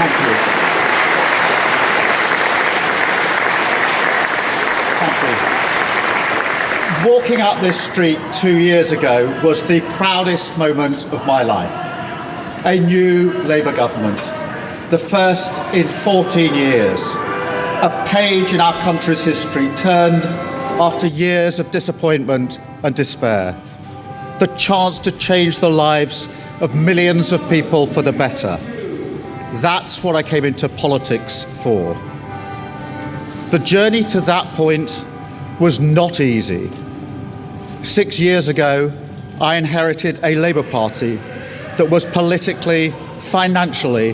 Thank you. Thank you. Walking up this street 2 years ago was the proudest moment of my life. A new Labour government, the first in 14 years. A page in our country's history turned after years of disappointment and despair. The chance to change the lives of millions of people for the better. That's what I came into politics for. The journey to that point was not easy. 6 years ago, I inherited a Labour Party that was politically, financially,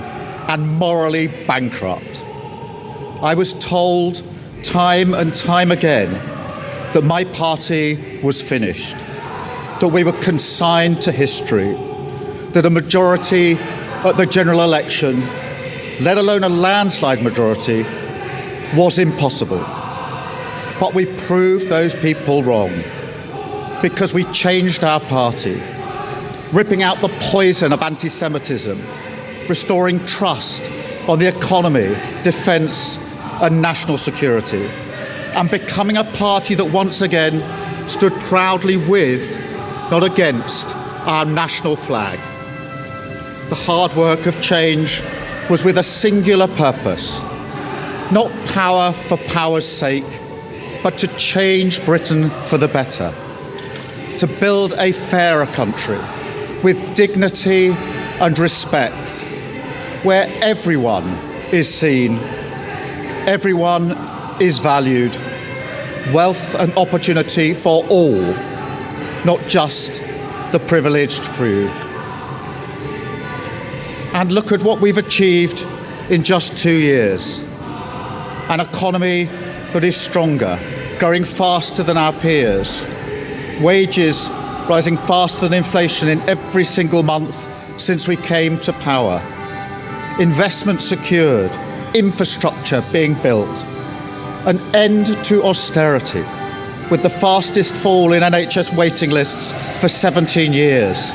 and morally bankrupt. I was told time and time again that my party was finished, that we were consigned to history, that a majority at the general election, let alone a landslide majority, was impossible. But we proved those people wrong because we changed our party, ripping out the poison of anti-Semitism, restoring trust on the economy, defence and national security, and becoming a party that once again stood proudly with, not against, our national flag. The hard work of change was with a singular purpose, not power for power's sake, but to change Britain for the better, to build a fairer country with dignity and respect, where everyone is seen, everyone is valued, wealth and opportunity for all, not just the privileged few. And look at what we've achieved in just 2 years. An economy that is stronger, growing faster than our peers, wages rising faster than inflation in every single month since we came to power, investment secured, infrastructure being built, an end to austerity, with the fastest fall in NHS waiting lists for 17 years,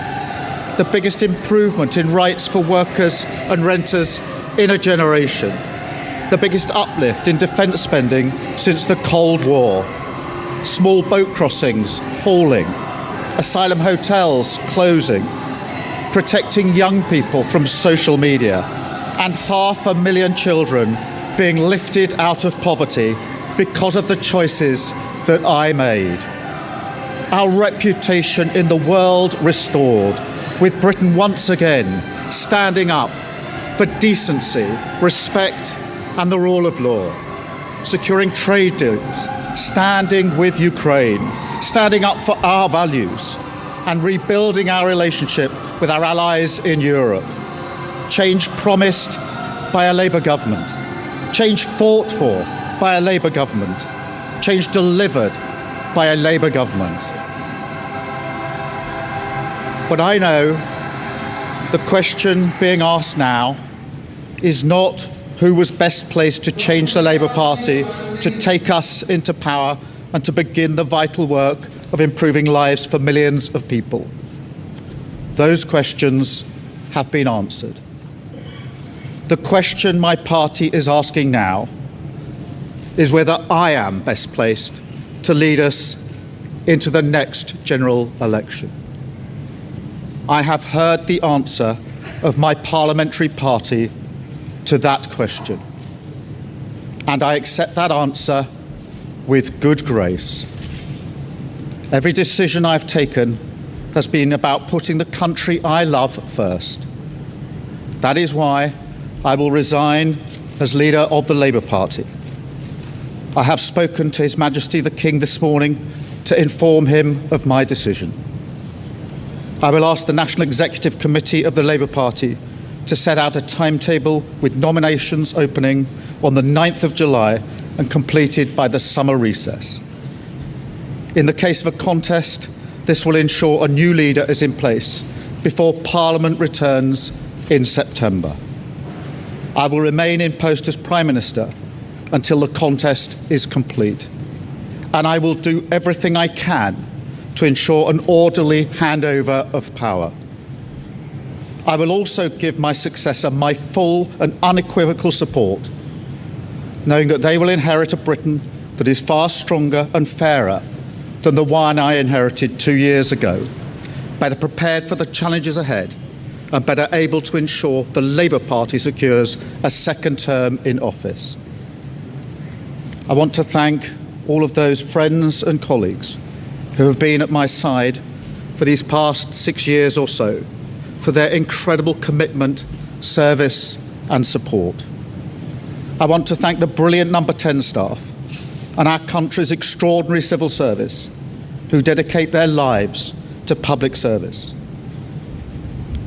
the biggest improvement in rights for workers and renters in a generation, the biggest uplift in defence spending since the Cold War, small boat crossings falling, asylum hotels closing, protecting young people from social media, and 500,000 children being lifted out of poverty because of the choices that I made. Our reputation in the world restored, with Britain once again standing up for decency, respect and the rule of law, securing trade deals, standing with Ukraine, standing up for our values and rebuilding our relationship with our allies in Europe. Change promised by a Labour government, change fought for by a Labour government, change delivered by a Labour government. But I know the question being asked now is not who was best placed to change the Labour Party, to take us into power and to begin the vital work of improving lives for millions of people. Those questions have been answered. The question my party is asking now is whether I am best placed to lead us into the next general election. I have heard the answer of my parliamentary party to that question, and I accept that answer with good grace. Every decision I've taken has been about putting the country I love first. That is why I will resign as leader of the Labour Party. I have spoken to His Majesty the King this morning to inform him of my decision. I will ask the National Executive Committee of the Labour Party to set out a timetable with nominations opening on the 9th of July and completed by the summer recess. In the case of a contest, this will ensure a new leader is in place before Parliament returns in September. I will remain in post as Prime Minister until the contest is complete, and I will do everything I can to ensure an orderly handover of power. I will also give my successor my full and unequivocal support, knowing that they will inherit a Britain that is far stronger and fairer than the one I inherited 2 years ago, better prepared for the challenges ahead, and better able to ensure the Labour Party secures a second term in office. I want to thank all of those friends and colleagues who have been at my side for these past 6 years or so, for their incredible commitment, service and support. I want to thank the brilliant Number 10 staff and our country's extraordinary civil service who dedicate their lives to public service.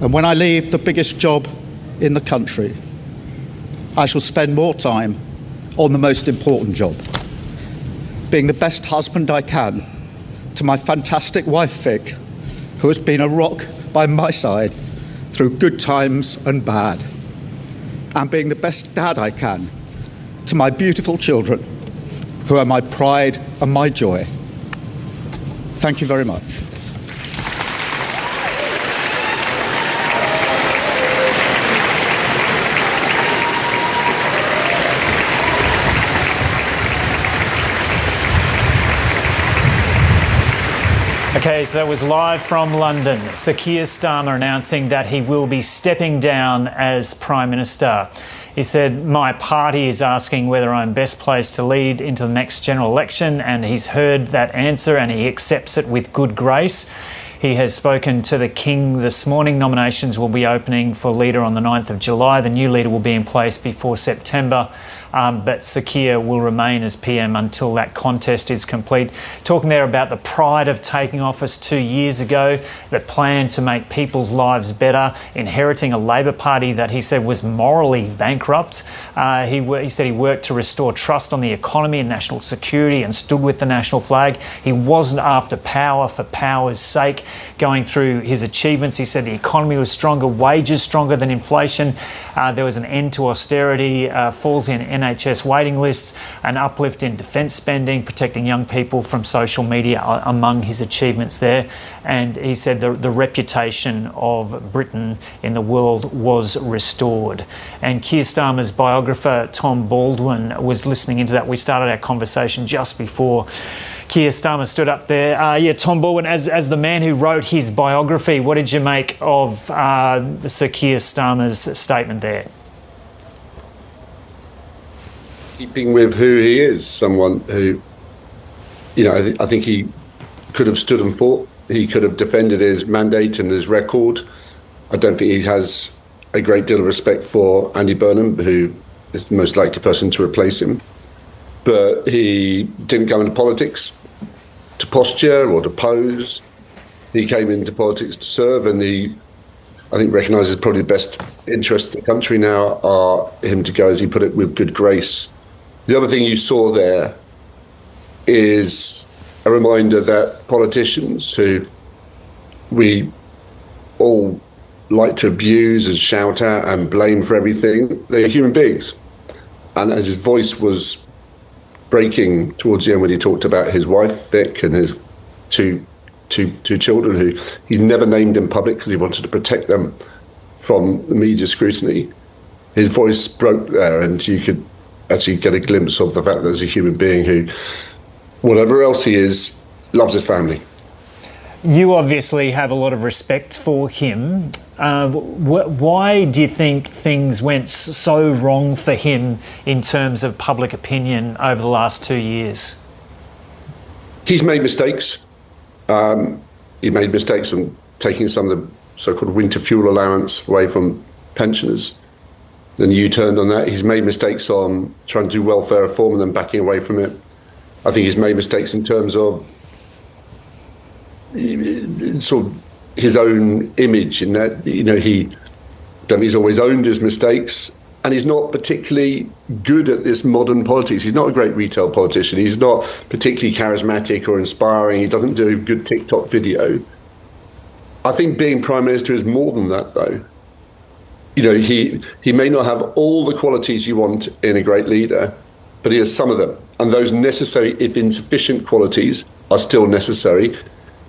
And when I leave the biggest job in the country, I shall spend more time on the most important job, being the best husband I can to my fantastic wife Vic, who has been a rock by my side through good times and bad, and being the best dad I can to my beautiful children, who are my pride and my joy. Thank you very much. Okay, so that was live from London. Sir Keir Starmer announcing that he will be stepping down as Prime Minister. He said, "My party is asking whether I'm best placed to lead into the next general election, and he's heard that answer and he accepts it with good grace." He has spoken to the King this morning. Nominations will be opening for leader on the 9th of July. The new leader will be in place before September. But Sir Keir will remain as PM until that contest is complete. Talking there about the pride of taking office 2 years ago, the plan to make people's lives better, inheriting a Labor Party that he said was morally bankrupt. He said he worked to restore trust on the economy and national security and stood with the national flag. He wasn't after power for power's sake. Going through his achievements, he said the economy was stronger, wages stronger than inflation. There was an end to austerity, falls in NHS waiting lists, an uplift in defence spending, protecting young people from social media among his achievements there. And he said the reputation of Britain in the world was restored. And Keir Starmer's biographer, Tom Baldwin, was listening into that. We started our conversation just before Keir Starmer stood up there. Tom Baldwin, as the man who wrote his biography, what did you make of Sir Keir Starmer's statement there? Keeping with who he is, someone who, I think he could have stood and fought. He could have defended his mandate and his record. I don't think he has a great deal of respect for Andy Burnham, who is the most likely person to replace him. But he didn't go into politics to posture or to pose. He came into politics to serve, and he, I think, recognises probably the best interests of the country now are him to go, as he put it, with good grace. The other thing you saw there is a reminder that politicians who we all like to abuse and shout at and blame for everything, they're human beings. And as his voice was breaking towards the end when he talked about his wife, Vic, and his two children who he's never named in public because he wanted to protect them from the media scrutiny, his voice broke there, and you could actually get a glimpse of the fact that there's a human being who, whatever else he is, loves his family. You obviously have a lot of respect for him. Why do you think things went so wrong for him in terms of public opinion over the last 2 years? He's made mistakes. He made mistakes on taking some of the so-called winter fuel allowance away from pensioners. Then you turned on that. He's made mistakes on trying to do welfare reform and then backing away from it. I think he's made mistakes in terms of sort of his own image, in that, he's always owned his mistakes, and he's not particularly good at this modern politics. He's not a great retail politician. He's not particularly charismatic or inspiring. He doesn't do a good TikTok video. I think being Prime Minister is more than that, though. He may not have all the qualities you want in a great leader, but he has some of them. And those necessary, if insufficient, qualities are still necessary.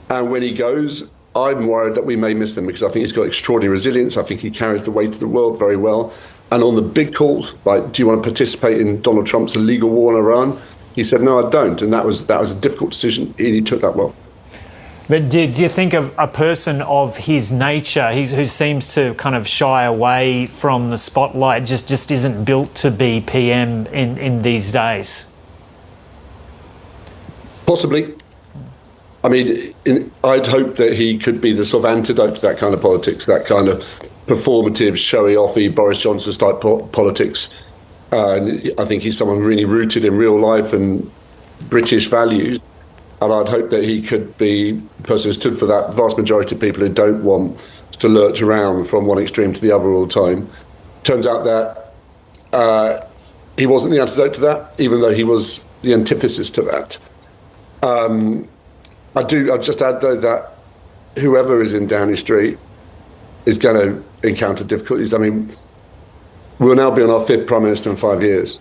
And when he goes, I'm worried that we may miss them because I think he's got extraordinary resilience. I think he carries the weight of the world very well. And on the big calls, like, do you want to participate in Donald Trump's illegal war in Iran? He said, no, I don't. And that was a difficult decision. He took that well. But do you think of a person of his nature, who seems to kind of shy away from the spotlight, just isn't built to be PM in these days? Possibly. I mean, I'd hope that he could be the sort of antidote to that kind of politics, that kind of performative, showy-offy, Boris Johnson type politics. And I think he's someone really rooted in real life and British values. And I'd hope that he could be the person who stood for that vast majority of people who don't want to lurch around from one extreme to the other all the time. Turns out that he wasn't the antidote to that, even though he was the antithesis to that. I'd just add, though, that whoever is in Downing Street is going to encounter difficulties. I mean, we'll now be on our 5th Prime Minister in 5 years.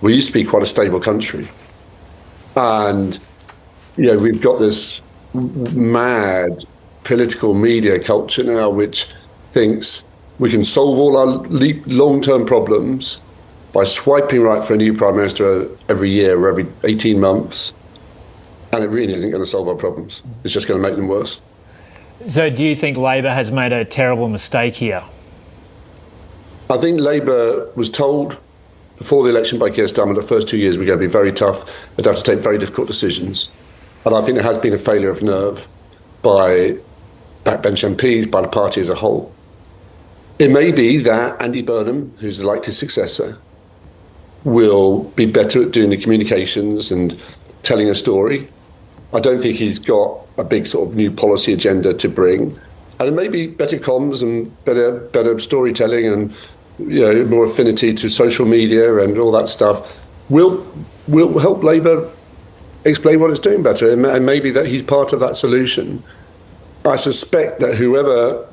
We used to be quite a stable country. And, we've got this mad political media culture now which thinks we can solve all our long-term problems by swiping right for a new Prime Minister every year or every 18 months. And it really isn't going to solve our problems. It's just going to make them worse. So do you think Labor has made a terrible mistake here? I think Labour was told before the election by Keir Starmer the first 2 years were going to be very tough. They'd have to take very difficult decisions. And I think there has been a failure of nerve by backbench MPs, by the party as a whole. It may be that Andy Burnham, who's the likely successor, will be better at doing the communications and telling a story. I don't think he's got a big sort of new policy agenda to bring. And it may be better comms and better storytelling and more affinity to social media and all that stuff will help Labour explain what it's doing better. And maybe that he's part of that solution. I suspect that whoever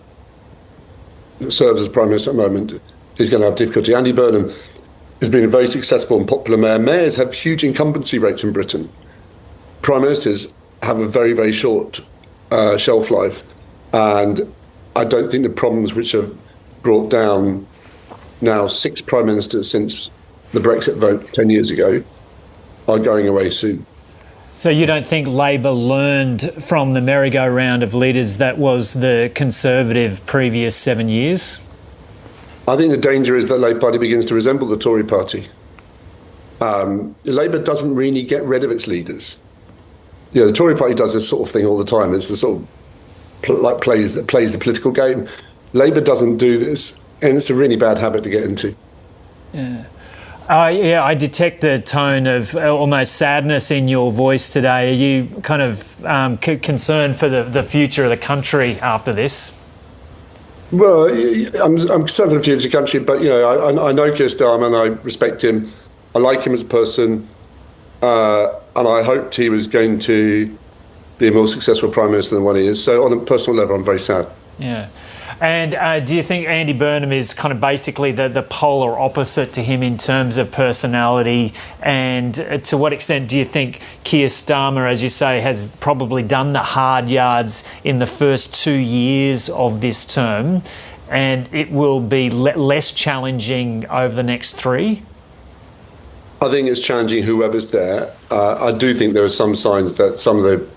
serves as Prime Minister at the moment is going to have difficulty. Andy Burnham has been a very successful and popular mayor. Mayors have huge incumbency rates in Britain. Prime Ministers have a very, very short shelf life. And I don't think the problems which have brought down now 6 Prime Ministers since the Brexit vote 10 years ago are going away soon. So you don't think Labor learned from the merry-go-round of leaders that was the Conservative previous 7 years? I think the danger is that the Labour Party begins to resemble the Tory Party. Labour doesn't really get rid of its leaders. The Tory Party does this sort of thing all the time. It's the sort of plays the political game. Labour doesn't do this, and it's a really bad habit to get into. Yeah. I detect a tone of almost sadness in your voice today. Are you kind of concerned for the future of the country after this? Well, I'm concerned for the future of the country, but I know Keir Starmer and I respect him. I like him as a person, and I hoped he was going to be a more successful Prime Minister than what he is. So on a personal level, I'm very sad. Yeah. And do you think Andy Burnham is kind of basically the polar opposite to him in terms of personality? And to what extent do you think Keir Starmer, as you say, has probably done the hard yards in the first 2 years of this term, and it will be less challenging over the next 3? I think it's challenging whoever's there. I do think there are some signs that some of the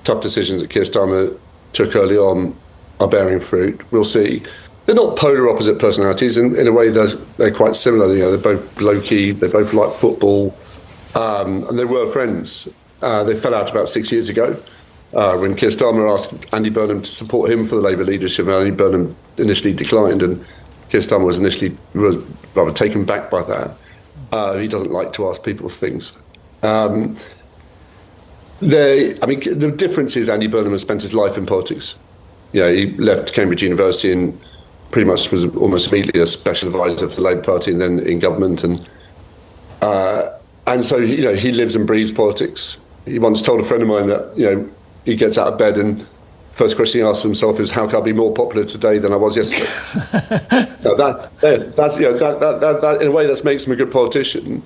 tough decisions that Keir Starmer took early on are bearing fruit. We'll see. They're not polar opposite personalities. In a way, they're quite similar. They're both blokey. They both like football, and they were friends. They fell out about 6 years ago when Keir Starmer asked Andy Burnham to support him for the Labour leadership. Andy Burnham initially declined, and Keir Starmer was rather taken back by that. He doesn't like to ask people things. The difference is Andy Burnham has spent his life in politics. He left Cambridge University and pretty much was almost immediately a special advisor for the Labour Party and then in government. And so, he lives and breathes politics. He once told a friend of mine that, he gets out of bed and first question he asks himself is, how can I be more popular today than I was yesterday? That in a way, that makes him a good politician.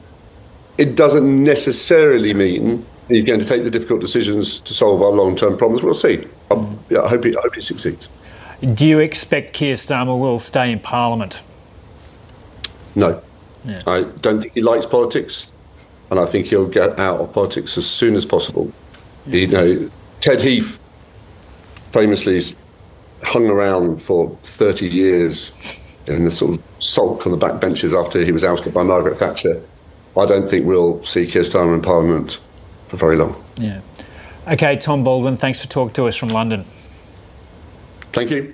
It doesn't necessarily mean he's going to take the difficult decisions to solve our long-term problems. We'll see. I hope he succeeds. Do you expect Keir Starmer will stay in Parliament? No. Yeah. I don't think he likes politics, and I think he'll get out of politics as soon as possible. Ted Heath famously hung around for 30 years in the sort of sulk on the back benches after he was ousted by Margaret Thatcher. I don't think we'll see Keir Starmer in Parliament for very long. Yeah. Okay, Tom Baldwin, thanks for talking to us from London. Thank you.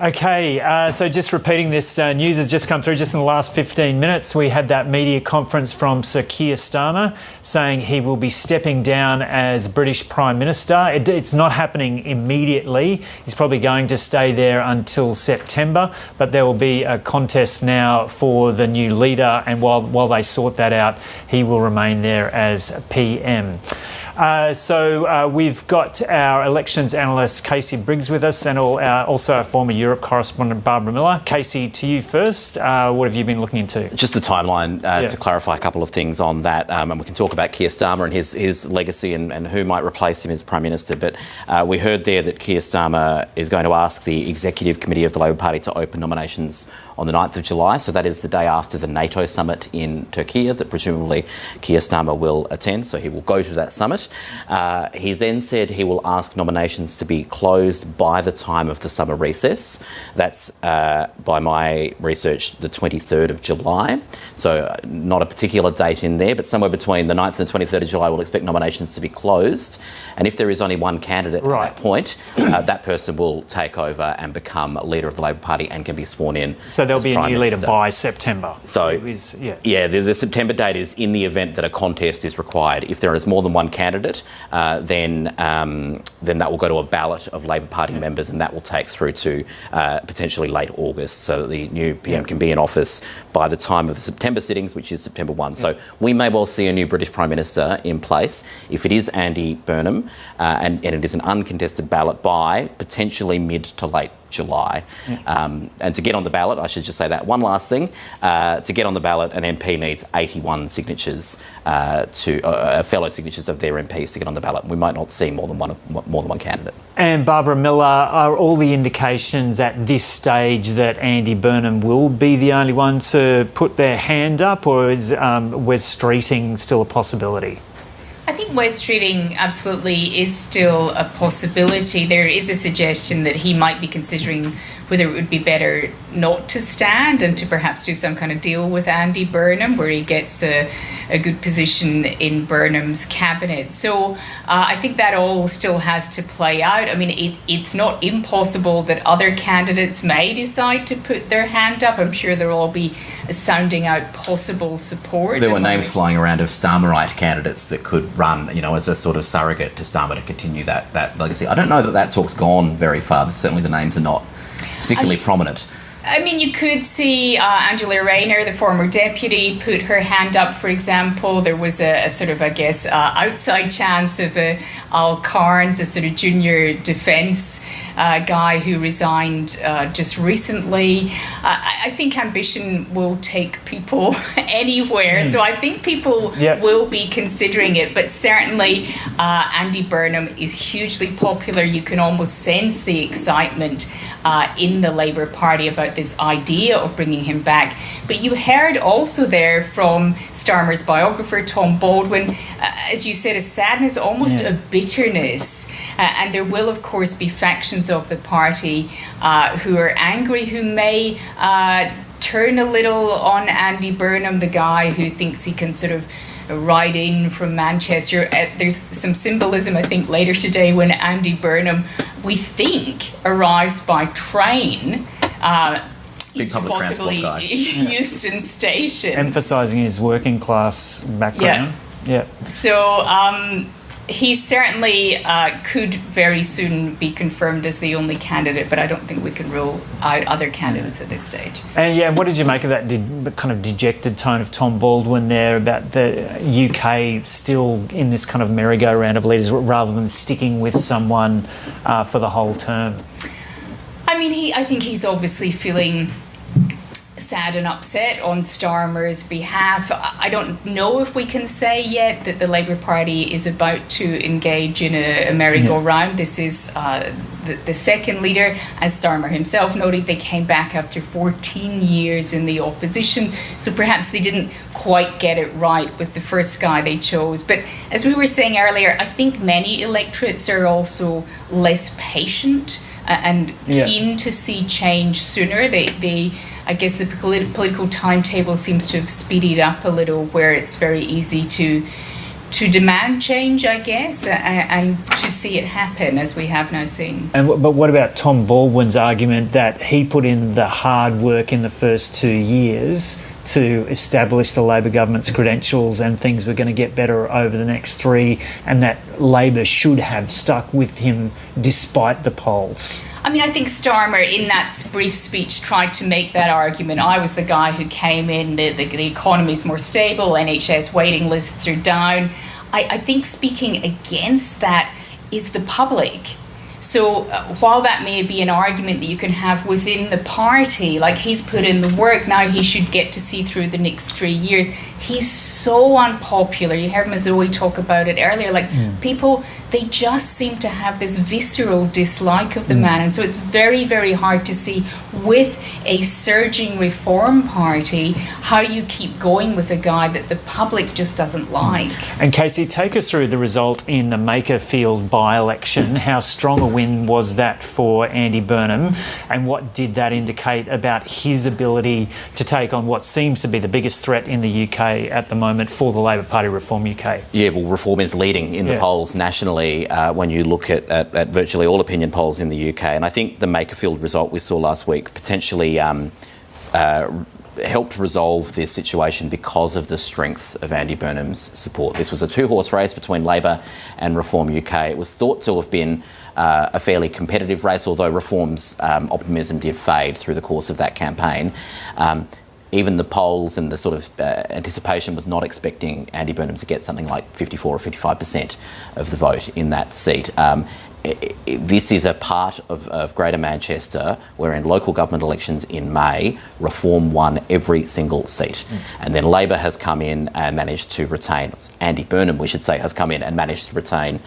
Okay, so just repeating this, news has just come through just in the last 15 minutes. We had that media conference from Sir Keir Starmer saying he will be stepping down as British Prime Minister. It's not happening immediately. He's probably going to stay there until September, but there will be a contest now for the new leader, and while they sort that out, he will remain there as PM. We've got our elections analyst Casey Briggs with us, and also our former Europe correspondent Barbara Miller. Casey, to you first. What have you been looking into? Just the timeline to clarify a couple of things on that, and we can talk about Keir Starmer and his legacy and who might replace him as Prime Minister. But we heard there that Keir Starmer is going to ask the Executive Committee of the Labor Party to open nominations on the 9th of July. So that is the day after the NATO summit in Turkey that presumably Keir Starmer will attend. So he will go to that summit. He then said he will ask nominations to be closed by the time of the summer recess. That's, by my research, the 23rd of July. So not a particular date in there, but somewhere between the 9th and the 23rd of July, we'll expect nominations to be closed. And if there is only one candidate at that point, that person will take over and become leader of the Labor Party and can be sworn in. So there'll be a new leader by September. So, the September date is in the event that a contest is required. If there is more than one candidate, then that will go to a ballot of Labor Party members, and that will take through to potentially late August, so that the new PM can be in office by the time of the September sittings, which is September 1. So we may well see a new British Prime Minister in place if it is Andy Burnham, and it is an uncontested ballot by potentially mid to late July. And to get on the ballot, I should just say that one last thing, to get on the ballot, an MP needs 81 signatures fellow signatures of their MPs to get on the ballot. We might not see more than one candidate. And Barbara Miller, are all the indications at this stage that Andy Burnham will be the only one to put their hand up, or is Wes Streeting still a possibility? I think Wes Streeting absolutely is still a possibility. There is a suggestion that he might be considering whether it would be better not to stand and to perhaps do some kind of deal with Andy Burnham where he gets a good position in Burnham's cabinet. So I think that all still has to play out. I mean, it's not impossible that other candidates may decide to put their hand up. I'm sure there'll all be sounding out possible support. There were names flying around of Starmerite candidates that could run, as a sort of surrogate to Starmer to continue that legacy. I don't know that talk's gone very far. Certainly the names are not particularly prominent. I mean, you could see Angela Rayner, the former deputy, put her hand up, for example. There was a sort of, outside chance of Al Carnes, a sort of junior defence guy who resigned just recently. I think ambition will take people anywhere. So I think people will be considering it. But certainly Andy Burnham is hugely popular. You can almost sense the excitement in the Labour Party about this idea of bringing him back. But you heard also there from Starmer's biographer, Tom Baldwin, as you said, a sadness, almost a bitterness. And there will, of course, be factions of the party who are angry, who may turn a little on Andy Burnham, the guy who thinks he can sort of ride in from Manchester. There's some symbolism, I think, later today when Andy Burnham, we think, arrives by train Big to possibly Euston Station. Emphasising his working class background. Yeah. So he certainly could very soon be confirmed as the only candidate, but I don't think we can rule out other candidates at this stage. And what did you make of that kind of dejected tone of Tom Baldwin there about the UK still in this kind of merry-go-round of leaders rather than sticking with someone for the whole term? I mean, I think he's obviously feeling sad and upset on Starmer's behalf. I don't know if we can say yet that the Labour Party is about to engage in a merry-go-round. This is the second leader. As Starmer himself noted, they came back after 14 years in the opposition, so perhaps they didn't quite get it right with the first guy they chose. But as we were saying earlier, I think many electorates are also less patient and keen to see change sooner. I guess the political timetable seems to have speeded up a little, where it's very easy to demand change, I guess, and to see it happen, as we have now seen. But what about Tom Baldwin's argument that he put in the hard work in the first 2 years to establish the Labor government's credentials, and things were going to get better over the next 3, and that Labor should have stuck with him despite the polls? I mean, I think Starmer, in that brief speech, tried to make that argument. I was the guy who came in, the economy's more stable, NHS waiting lists are down. I think speaking against that is the public. So while that may be an argument that you can have within the party, like, he's put in the work, now he should get to see through the next 3 years. He's so unpopular. You heard Mazoe talk about it earlier. Like, people, they just seem to have this visceral dislike of the man. And so it's very, very hard to see, with a surging Reform Party, how you keep going with a guy that the public just doesn't like. And Casey, take us through the result in the Makerfield by-election. How strong a win was that for Andy Burnham, and what did that indicate about his ability to take on what seems to be the biggest threat in the UK at the moment for the Labor Party, Reform UK? Yeah, well, Reform is leading in the polls nationally when you look at virtually all opinion polls in the UK. And I think the Makerfield result we saw last week potentially helped resolve this situation because of the strength of Andy Burnham's support. This was a two-horse race between Labor and Reform UK. It was thought to have been a fairly competitive race, although Reform's optimism did fade through the course of that campaign. Even the polls and the sort of anticipation was not expecting Andy Burnham to get something like 54 or 55% of the vote in that seat. This is a part of Greater Manchester where, in local government elections in May, Reform won every single seat. And then Labor has come in and managed to retain, Andy Burnham, we should say, has come in and managed to retain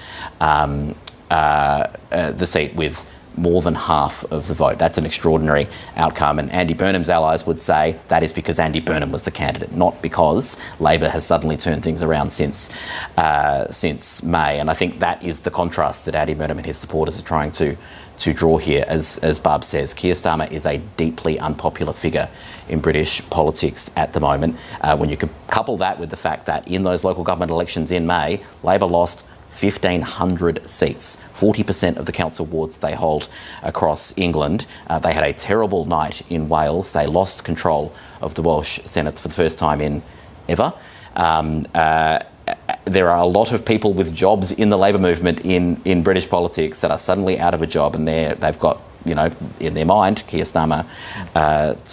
the seat with more than half of the vote. That's an extraordinary outcome, and Andy Burnham's allies would say that is because Andy Burnham was the candidate, not because Labor has suddenly turned things around since May. And I think that is the contrast that Andy Burnham and his supporters are trying to draw here. As Barb says, Keir Starmer is a deeply unpopular figure in British politics at the moment. When you can couple that with the fact that in those local government elections in May, Labor lost 1,500 seats, 40% of the council wards they hold across England. They had a terrible night in Wales. They lost control of the Welsh Senate for the first time in ever. There are a lot of people with jobs in the Labor movement in British politics that are suddenly out of a job, and they've got, you know, in their mind, Keir Starmer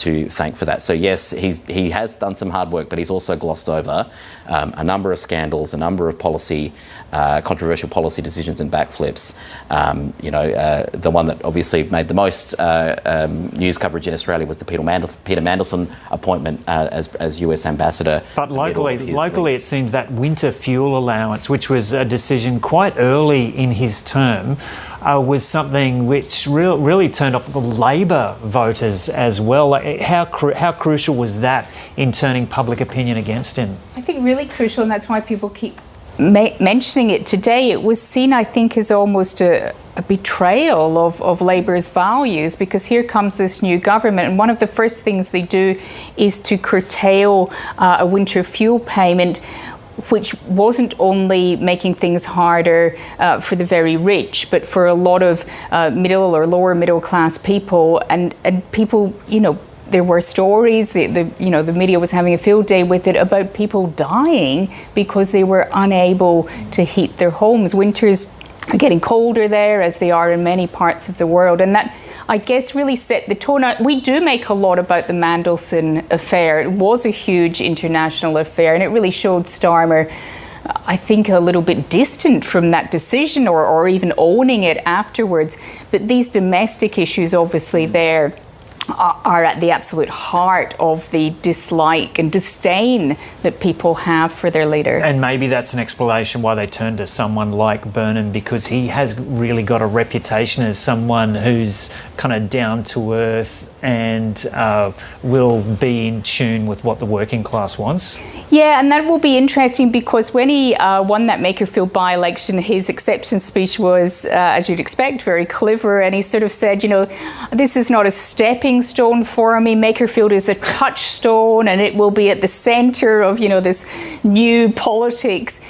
to thank for that. So yes, he has done some hard work, but he's also glossed over a number of scandals, a number of controversial policy decisions and backflips. The one that obviously made the most news coverage in Australia was the Peter Mandelson appointment as US ambassador. But locally, it seems that winter fuel allowance, which was a decision quite early in his term, was something which really turned off the Labor voters as well. How crucial was that in turning public opinion against him? I think really crucial, and that's why people keep mentioning it today. It was seen, I think, as almost a betrayal of Labour's values, because here comes this new government, and one of the first things they do is to curtail a winter fuel payment, which wasn't only making things harder for the very rich, but for a lot of middle or lower middle class people, and people, you know, there were stories, the media was having a field day with it, about people dying because they were unable to heat their homes. Winters are getting colder there, as they are in many parts of the world, and that, I guess, really set the tone. We do make a lot about the Mandelson affair. It was a huge international affair, and it really showed Starmer, I think, a little bit distant from that decision, or even owning it afterwards. But these domestic issues, obviously, there, are at the absolute heart of the dislike and disdain that people have for their leader. And maybe that's an explanation why they turned to someone like Burnham, because he has really got a reputation as someone who's kind of down to earth and will be in tune with what the working class wants. Yeah, and that will be interesting because when he won that Makerfield by-election, his acceptance speech was, as you'd expect, very clever, and he sort of said, this is not a stepping stone for me. Makerfield is a touchstone, and it will be at the centre of, this new politics.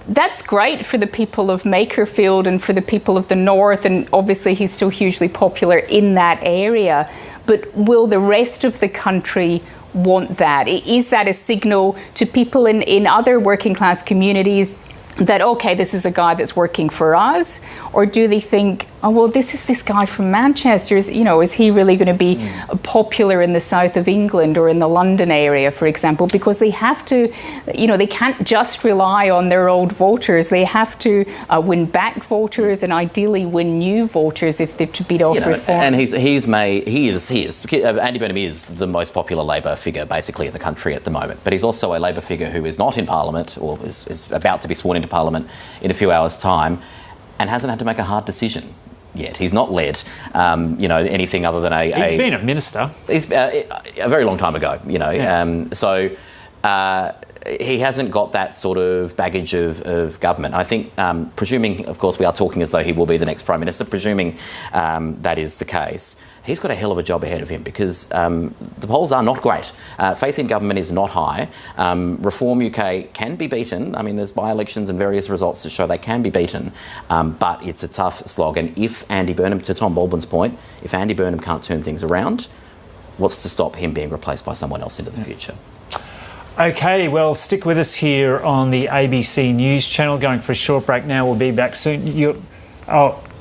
That's great for the people of Makerfield and for the people of the north, and obviously he's still hugely popular in that area. But will the rest of the country want that? Is that a signal to people in other working class communities that, okay, this is a guy that's working for us? Or do they think, oh, well, this is this guy from Manchester, is he really going to be popular in the south of England or in the London area, for example? Because they have to, they can't just rely on their old voters. They have to win back voters and ideally win new voters if they're to beat off reform. And Andy Burnham is the most popular Labor figure basically in the country at the moment. But he's also a Labor figure who is not in Parliament, or is about to be sworn into Parliament in a few hours' time, and hasn't had to make a hard decision yet. He's not led, anything other than a... He's been a minister. He's a very long time ago, he hasn't got that sort of baggage of government. I think, presuming, of course, we are talking as though he will be the next Prime Minister, presuming that is the case, he's got a hell of a job ahead of him because the polls are not great. Faith in government is not high. Reform UK can be beaten. I mean, there's by-elections and various results that show they can be beaten, but it's a tough slog. And if Andy Burnham, to Tom Baldwin's point, if Andy Burnham can't turn things around, what's to stop him being replaced by someone else into the future? Okay, well, stick with us here on the ABC News channel. Going for a short break now. We'll be back soon.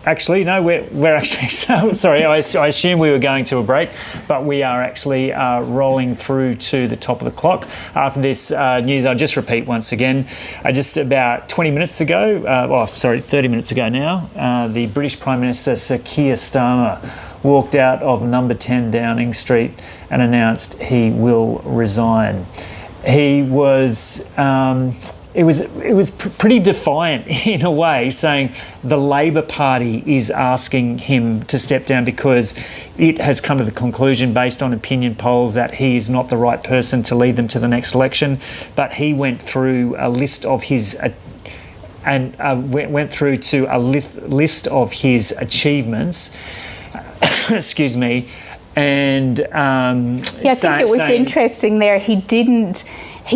Actually, no, we're actually... Sorry, I assume we were going to a break, but we are actually rolling through to the top of the clock. After this news, I'll just repeat once again. Just about 20 minutes ago, 30 minutes ago now, the British Prime Minister, Sir Keir Starmer, walked out of number 10 Downing Street and announced he will resign. He was... It was pretty defiant in a way, saying the Labor Party is asking him to step down because it has come to the conclusion, based on opinion polls, that he is not the right person to lead them to the next election. But he went through a list of his list of his achievements. Excuse me, and I think it was interesting there. He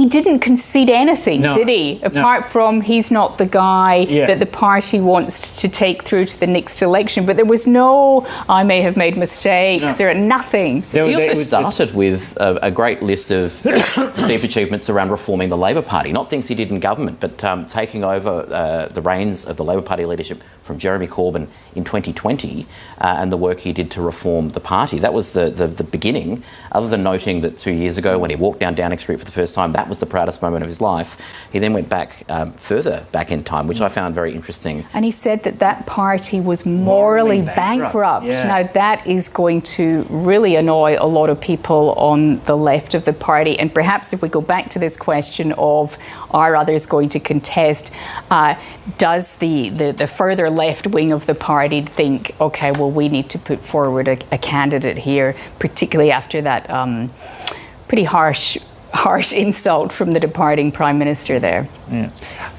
didn't concede anything, did he? Apart from he's not the guy that the party wants to take through to the next election. But there was no, I may have made mistakes, or nothing. He also started with a great list of perceived achievements around reforming the Labor Party. Not things he did in government, but taking over the reins of the Labor Party leadership from Jeremy Corbyn in 2020 and the work he did to reform the party. That was the beginning, other than noting that 2 years ago when he walked down Downing Street for the first time, that was the proudest moment of his life. He then went back further back in time, which I found very interesting. And he said that party was morally bankrupt. Yeah. Now, that is going to really annoy a lot of people on the left of the party. And perhaps if we go back to this question of, are others going to contest, does the further left wing of the party think, OK, well, we need to put forward a candidate here, particularly after that pretty harsh insult from the departing Prime Minister there. Yeah.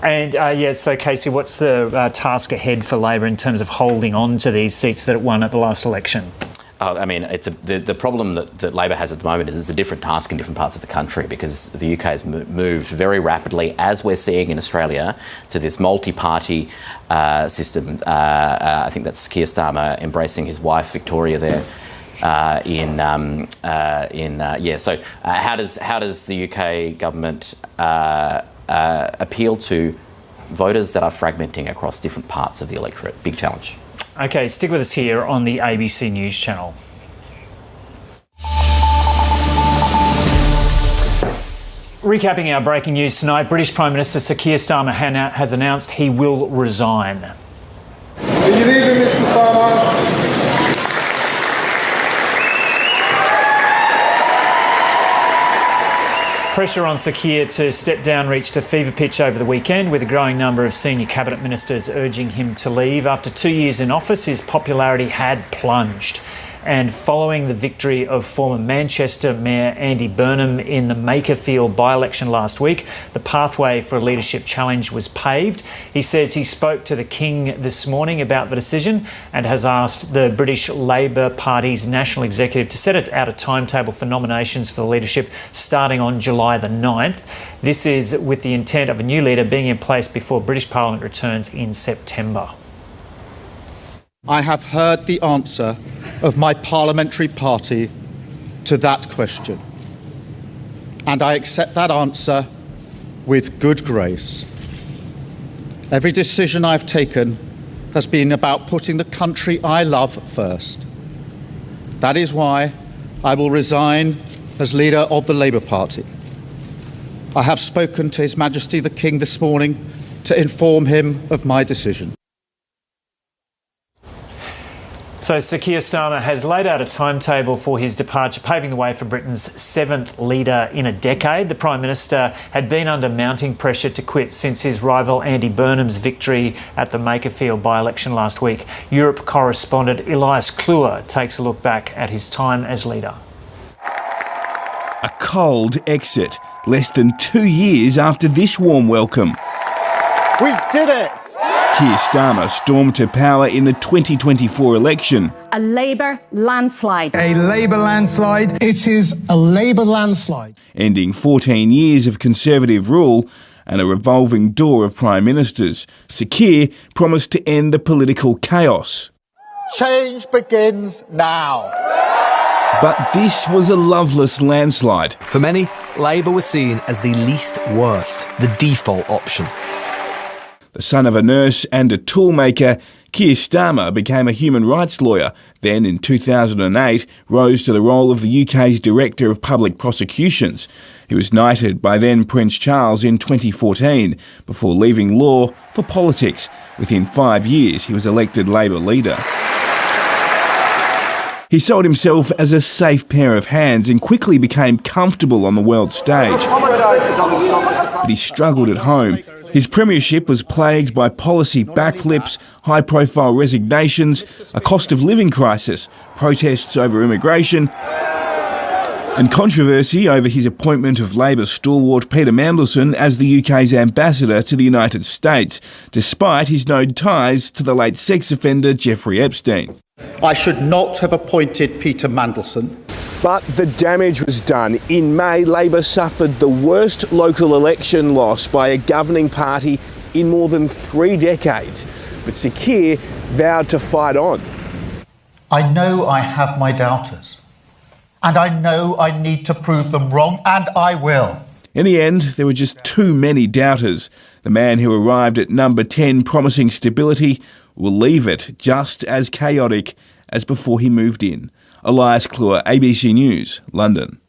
And so Casey, what's the task ahead for Labor in terms of holding on to these seats that it won at the last election? I mean, the problem that Labor has at the moment is it's a different task in different parts of the country, because the UK has moved very rapidly, as we're seeing in Australia, to this multi-party system. I think that's Keir Starmer embracing his wife Victoria there. So how does the UK government appeal to voters that are fragmenting across different parts of the electorate? Big challenge. Okay, stick with us here on the ABC News channel. Recapping our breaking news tonight, British Prime Minister Sir Keir Starmer has announced he will resign. Are you leaving, Mr. Starmer? pressure on Sir Keir to step down reached a fever pitch over the weekend, with a growing number of senior cabinet ministers urging him to leave. After 2 years in office, his popularity had plunged. And following the victory of former Manchester Mayor Andy Burnham in the Makerfield by-election last week, the pathway for a leadership challenge was paved. He says he spoke to the King this morning about the decision and has asked the British Labor Party's national executive to set out a timetable for nominations for the leadership starting on July the 9th. This is with the intent of a new leader being in place before British Parliament returns in September. I have heard the answer of my parliamentary party to that question, and I accept that answer with good grace. Every decision I've taken has been about putting the country I love first. That is why I will resign as leader of the Labour Party. I have spoken to His Majesty the King this morning to inform him of my decision. So Sir Keir Starmer has laid out a timetable for his departure, paving the way for Britain's seventh leader in a decade. The Prime Minister had been under mounting pressure to quit since his rival Andy Burnham's victory at the Makerfield by-election last week. Europe correspondent Elias Kluwer takes a look back at his time as leader. A cold exit, less than 2 years after this warm welcome. We did it! Keir Starmer stormed to power in the 2024 election. A Labour landslide. A Labour landslide. It is a Labour landslide. Ending 14 years of Conservative rule and a revolving door of Prime Ministers. Sir Keir promised to end the political chaos. Change begins now. But this was a loveless landslide. For many, Labour was seen as the least worst, the default option. The son of a nurse and a toolmaker, Keir Starmer became a human rights lawyer, then in 2008 rose to the role of the UK's Director of Public Prosecutions. He was knighted by then Prince Charles in 2014, before leaving law for politics. Within 5 years, he was elected Labour leader. He sold himself as a safe pair of hands and quickly became comfortable on the world stage. But he struggled at home. His premiership was plagued by policy backflips, high-profile resignations, a cost of living crisis, protests over immigration, and controversy over his appointment of Labor stalwart Peter Mandelson as the UK's ambassador to the United States, despite his known ties to the late sex offender Jeffrey Epstein. I should not have appointed Peter Mandelson. But the damage was done. In May, Labor suffered the worst local election loss by a governing party in more than 3 decades. But Sir Keir vowed to fight on. I know I have my doubters, and I know I need to prove them wrong, and I will. In the end, there were just too many doubters. The man who arrived at number 10 promising stability will leave it just as chaotic as before he moved in. Elias Kluwer, ABC News, London.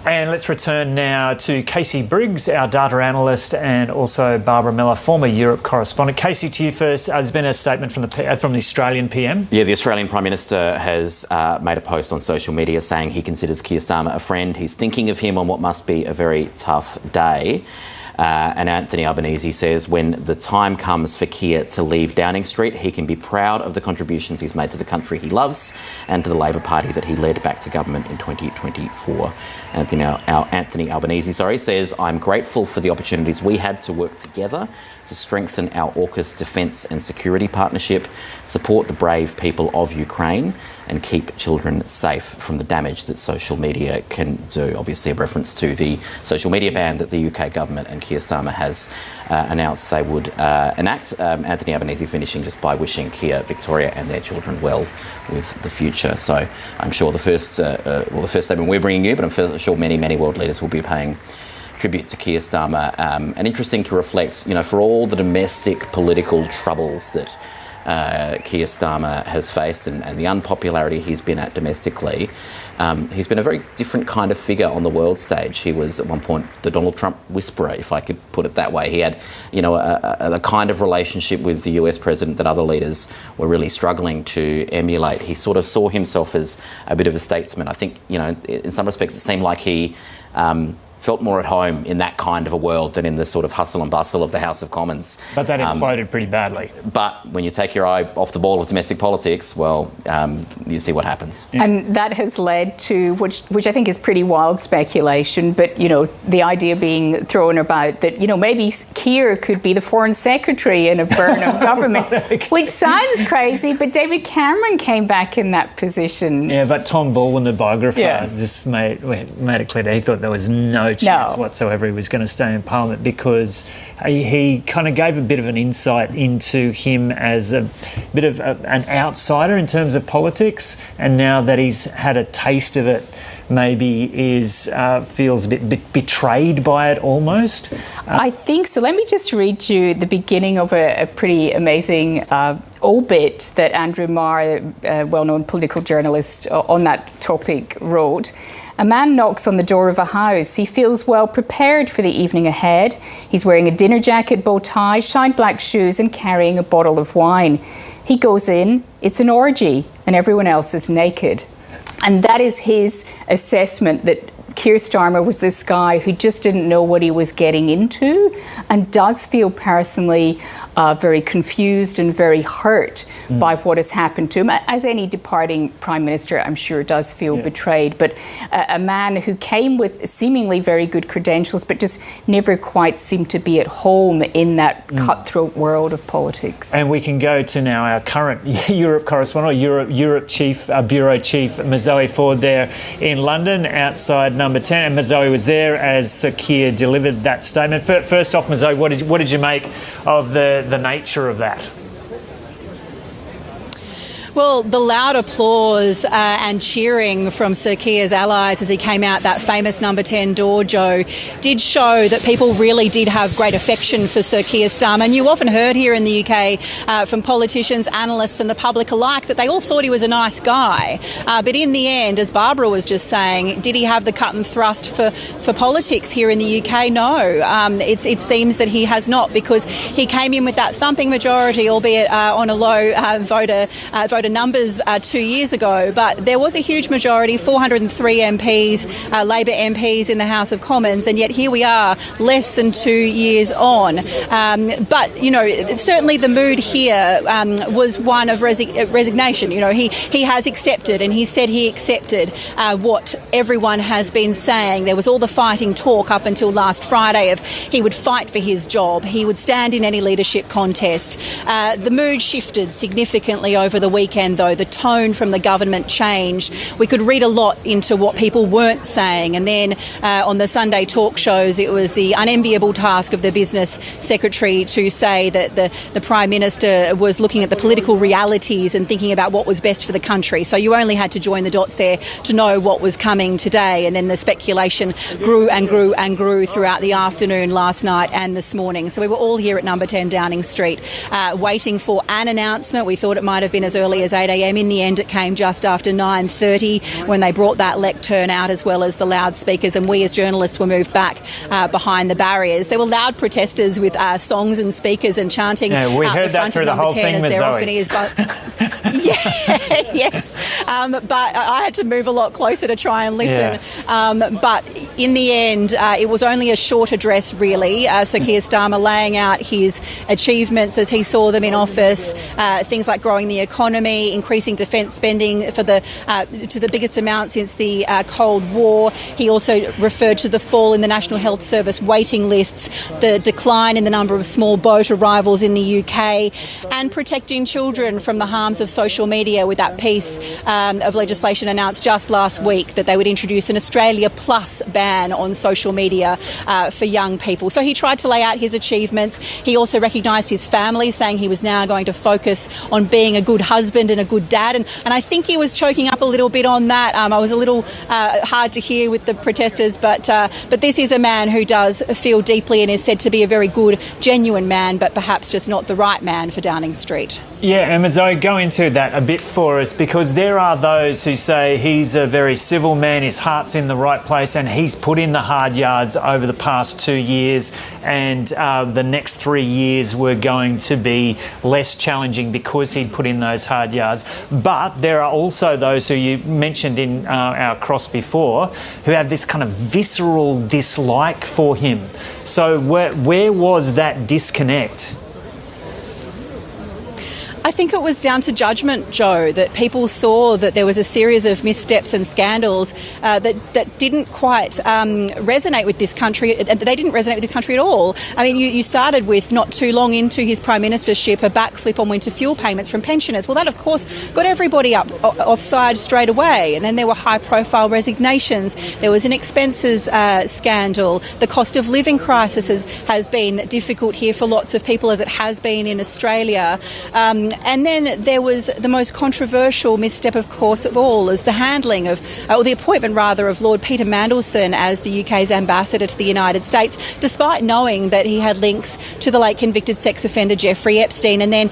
And let's return now to Casey Briggs, our data analyst, and also Barbara Miller, former Europe correspondent. Casey, to you first. There's been a statement from the Australian PM. Yeah, the Australian Prime Minister has made a post on social media saying he considers Keir Starmer a friend. He's thinking of him on what must be a very tough day. And Anthony Albanese says when the time comes for Keir to leave Downing Street, he can be proud of the contributions he's made to the country he loves and to the Labor Party that he led back to government in 2024. Anthony Albanese says, I'm grateful for the opportunities we had to work together to strengthen our AUKUS defence and security partnership, support the brave people of Ukraine and keep children safe from the damage that social media can do. Obviously a reference to the social media ban that the UK government and Keir Starmer has announced they would enact. Anthony Albanese finishing just by wishing Keir, Victoria and their children well with the future. So I'm sure the first statement we're bringing you, but I'm sure many world leaders will be paying tribute to Keir Starmer. And interesting to reflect, for all the domestic political troubles that Keir Starmer has faced and the unpopularity he's been at domestically, he's been a very different kind of figure on the world stage. He was at one point the Donald Trump whisperer, if I could put it that way. He had, a kind of relationship with the US president that other leaders were really struggling to emulate. He sort of saw himself as a bit of a statesman. I think, in some respects it seemed like he felt more at home in that kind of a world than in the sort of hustle and bustle of the House of Commons. But that imploded pretty badly. But when you take your eye off the ball of domestic politics, well, you see what happens. Yeah. And that has led to, which I think is pretty wild speculation, but, the idea being thrown about that, maybe Keir could be the Foreign Secretary in a Burnham government, which sounds crazy, but David Cameron came back in that position. Yeah, but Tom Baldwin, the biographer, just made it clear that he thought there was no chance whatsoever he was going to stay in Parliament, because he kind of gave a bit of an insight into him as a bit of an outsider in terms of politics, and now that he's had a taste of it, maybe feels a bit betrayed by it almost. I think so. Let me just read you the beginning of a pretty amazing obit that Andrew Marr, a well-known political journalist on that topic, wrote. A man knocks on the door of a house. He feels well prepared for the evening ahead. He's wearing a dinner jacket, bow tie, shine black shoes and carrying a bottle of wine. He goes in, it's an orgy, and everyone else is naked. And that is his assessment, that Keir Starmer was this guy who just didn't know what he was getting into and does feel personally very confused and very hurt by what has happened to him. As any departing Prime Minister, I'm sure, does feel betrayed. But a man who came with seemingly very good credentials but just never quite seemed to be at home in that cutthroat world of politics. And we can go to now our current Europe correspondent, Europe Chief, Bureau Chief, Mazoe Ford there in London outside Number 10. And Mazoe was there as Sir Keir delivered that statement. First off, Mazoe, what did you make of the nature of that? Well, the loud applause and cheering from Sir Keir's allies as he came out that famous Number 10 door, Joe, did show that people really did have great affection for Sir Keir Starmer. And you often heard here in the UK from politicians, analysts and the public alike that they all thought he was a nice guy. But in the end, as Barbara was just saying, did he have the cut and thrust for politics here in the UK? No. It seems that he has not, because he came in with that thumping majority, albeit on a low voter numbers 2 years ago, but there was a huge majority, 403 MPs, Labor MPs in the House of Commons, and yet here we are less than 2 years on. But, certainly the mood here was one of resignation. He has accepted, and he said he accepted what everyone has been saying. There was all the fighting talk up until last Friday of he would fight for his job, he would stand in any leadership contest. The mood shifted significantly over the weekend, though. The tone from the government changed. We could read a lot into what people weren't saying, and then on the Sunday talk shows it was the unenviable task of the business secretary to say that the Prime Minister was looking at the political realities and thinking about what was best for the country. So you only had to join the dots there to know what was coming today, and then the speculation grew and grew and grew throughout the afternoon last night and this morning. So we were all here at Number 10 Downing Street waiting for an announcement. We thought it might have been as early as 8 a.m. In the end, it came just after 9:30 when they brought that lectern out, as well as the loudspeakers, and we as journalists were moved back behind the barriers. There were loud protesters with songs and speakers and chanting we out heard the front that through of the Number whole 10, thing, as Ms. there Zoe. often is. But yes. But I had to move a lot closer to try and listen. But in the end, it was only a short address, really. Sir Keir Starmer laying out his achievements as he saw them in office, things like growing the economy, increasing defence spending to the biggest amount since the Cold War. He also referred to the fall in the National Health Service waiting lists, the decline in the number of small boat arrivals in the UK, and protecting children from the harms of social media with that piece of legislation announced just last week that they would introduce an Australia Plus ban on social media for young people. So he tried to lay out his achievements. He also recognised his family, saying he was now going to focus on being a good husband husband and a good dad. And I think he was choking up a little bit on that. I was a little hard to hear with the protesters, but this is a man who does feel deeply and is said to be a very good, genuine man, but perhaps just not the right man for Downing Street. Yeah, and Zoe, go into that a bit for us, because there are those who say he's a very civil man, his heart's in the right place, and he's put in the hard yards over the past 2 years, and the next 3 years were going to be less challenging because he'd put in those hard yards. But there are also those who you mentioned in our cross before who have this kind of visceral dislike for him. So where was that disconnect? I think it was down to judgment, Joe, that people saw that there was a series of missteps and scandals that didn't quite resonate with this country. They didn't resonate with the country at all. I mean, you started with, not too long into his prime ministership, a backflip on winter fuel payments from pensioners. Well, that, of course, got everybody offside straight away. And then there were high-profile resignations. There was an expenses scandal. The cost of living crisis has been difficult here for lots of people, as it has been in Australia. And then there was the most controversial misstep, of course, of all, is the handling of, or the appointment rather, of Lord Peter Mandelson as the UK's ambassador to the United States, despite knowing that he had links to the late convicted sex offender Jeffrey Epstein. And then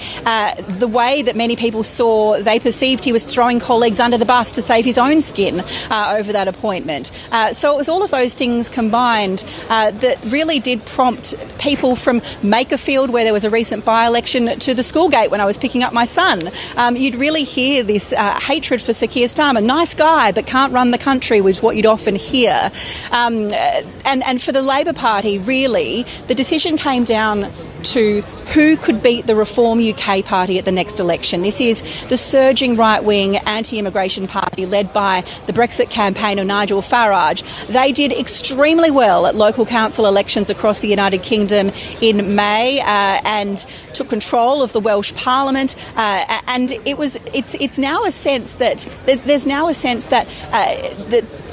the way that many people saw, they perceived he was throwing colleagues under the bus to save his own skin over that appointment. So it was all of those things combined that really did prompt people from Makerfield, where there was a recent by-election, to the Schoolgate when I was picking up my son. You'd really hear this hatred for Sir Keir Starmer. Nice guy, but can't run the country, was what you'd often hear. And for the Labor Party, really, the decision came down to who could beat the Reform UK party at the next election. This is the surging right-wing anti-immigration party led by the Brexit campaigner Nigel Farage. They did extremely well at local council elections across the United Kingdom in May and took control of the Welsh Parliament. And it's now a sense that there's now a sense that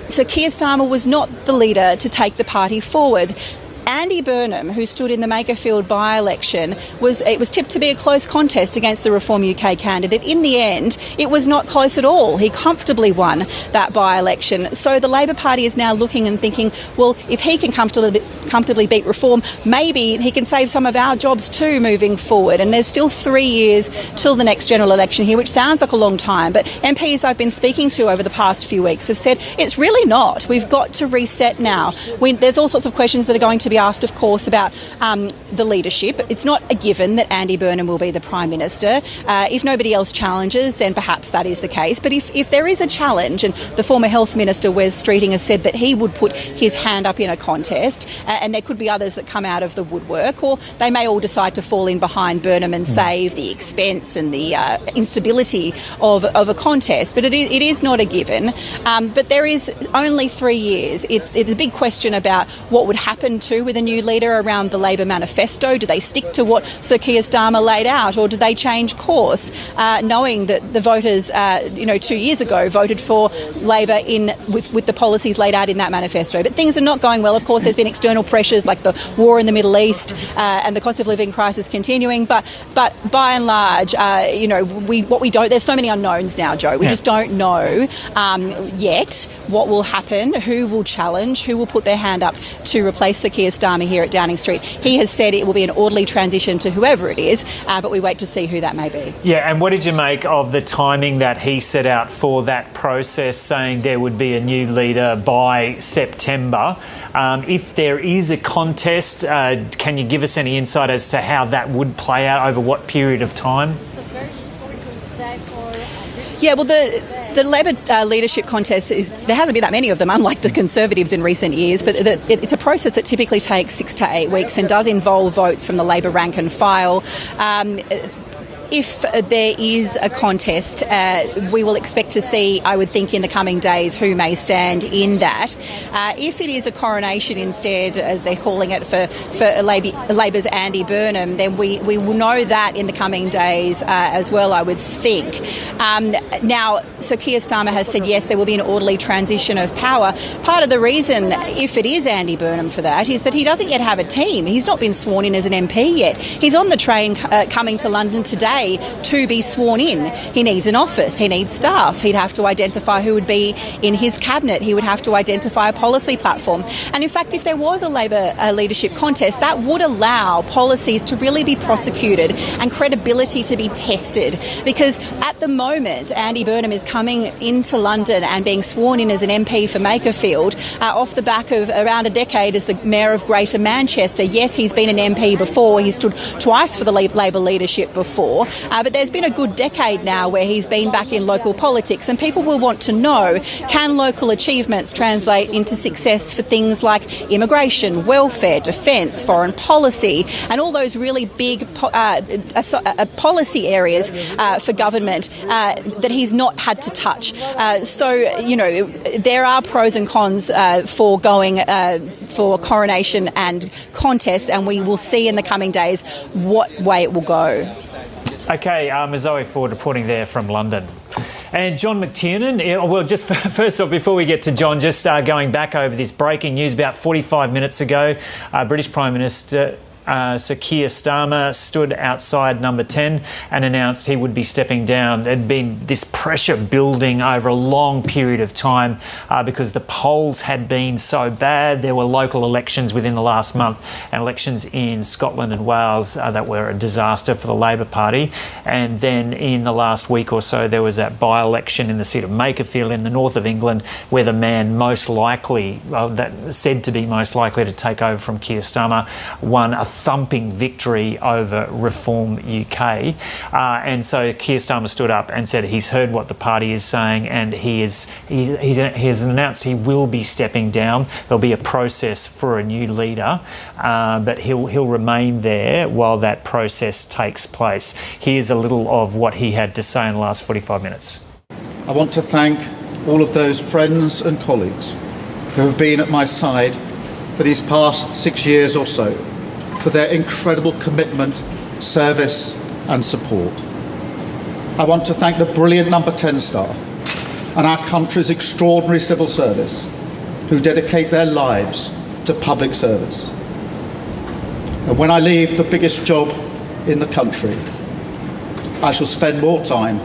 Sir Keir Starmer was not the leader to take the party forward. Andy Burnham, who stood in the Makerfield by-election, it was tipped to be a close contest against the Reform UK candidate. In the end, it was not close at all. He comfortably won that by-election. So the Labor Party is now looking and thinking, well, if he can comfortably beat Reform, maybe he can save some of our jobs too moving forward. And there's still 3 years till the next general election here, which sounds like a long time. But MPs I've been speaking to over the past few weeks have said it's really not. We've got to reset now. There's all sorts of questions that are going to be asked, of course, about the leadership. It's not a given that Andy Burnham will be the Prime Minister. If nobody else challenges, then perhaps that is the case. But if there is a challenge, and the former Health Minister, Wes Streeting, has said that he would put his hand up in a contest, and there could be others that come out of the woodwork, or they may all decide to fall in behind Burnham and save the expense and the instability of a contest. But it is not a given. But there is only 3 years. It's a big question about what would happen to with a new leader around the Labor manifesto. Do they stick to what Sir Keir Starmer laid out, or do they change course, knowing that the voters, 2 years ago voted for Labor with the policies laid out in that manifesto? But things are not going well. Of course, there's been external pressures like the war in the Middle East and the cost of living crisis continuing. But by and large, there's so many unknowns now, Joe. We just don't know yet what will happen, who will challenge, who will put their hand up to replace Sir Keir Starmer here at Downing Street. He has said it will be an orderly transition to whoever it is, but we wait to see who that may be. Yeah, and what did you make of the timing that he set out for that process, saying there would be a new leader by September? If there is a contest, can you give us any insight as to how that would play out over what period of time? Yeah, well, the Labor leadership contest, there hasn't been that many of them, unlike the Conservatives in recent years, but it's a process that typically takes 6 to 8 weeks and does involve votes from the Labor rank and file. If there is a contest, we will expect to see, I would think, in the coming days who may stand in that. If it is a coronation instead, as they're calling it, for Labor's Andy Burnham, then we will know that in the coming days as well, I would think. Now, Sir Keir Starmer has said, yes, there will be an orderly transition of power. Part of the reason, if it is Andy Burnham for that, is that he doesn't yet have a team. He's not been sworn in as an MP yet. He's on the train coming to London today say to be sworn in, he needs an office, he needs staff, he'd have to identify who would be in his cabinet, he would have to identify a policy platform. And in fact, if there was a Labor leadership contest, that would allow policies to really be prosecuted and credibility to be tested. Because at the moment, Andy Burnham is coming into London and being sworn in as an MP for Makerfield off the back of around a decade as the Mayor of Greater Manchester. Yes, he's been an MP before, he stood twice for the Labor leadership before, but there's been a good decade now where he's been back in local politics, and people will want to know, can local achievements translate into success for things like immigration, welfare, defence, foreign policy, and all those really big policy areas for government that he's not had to touch. There are pros and cons for going for coronation and contest, and we will see in the coming days what way it will go. OK, Zoe Ford reporting there from London. And John McTiernan, well, just first off, before we get to John, just going back over this breaking news about 45 minutes ago, British Prime Minister Sir Keir Starmer stood outside number 10 and announced he would be stepping down. There'd been this pressure building over a long period of time because the polls had been so bad. There were local elections within the last month and elections in Scotland and Wales that were a disaster for the Labor Party. And then in the last week or so, there was that by-election in the seat of Makerfield in the north of England, where the man most likely, that said to be most likely to take over from Keir Starmer, won a thumping victory over Reform UK. And so Keir Starmer stood up and said he's heard what the party is saying, and he has announced he will be stepping down. There'll be a process for a new leader, but he'll remain there while that process takes place. Here's a little of what he had to say in the last 45 minutes. I want to thank all of those friends and colleagues who have been at my side for these past 6 years or so, for their incredible commitment, service and support. I want to thank the brilliant number 10 staff and our country's extraordinary civil service who dedicate their lives to public service. And when I leave the biggest job in the country, I shall spend more time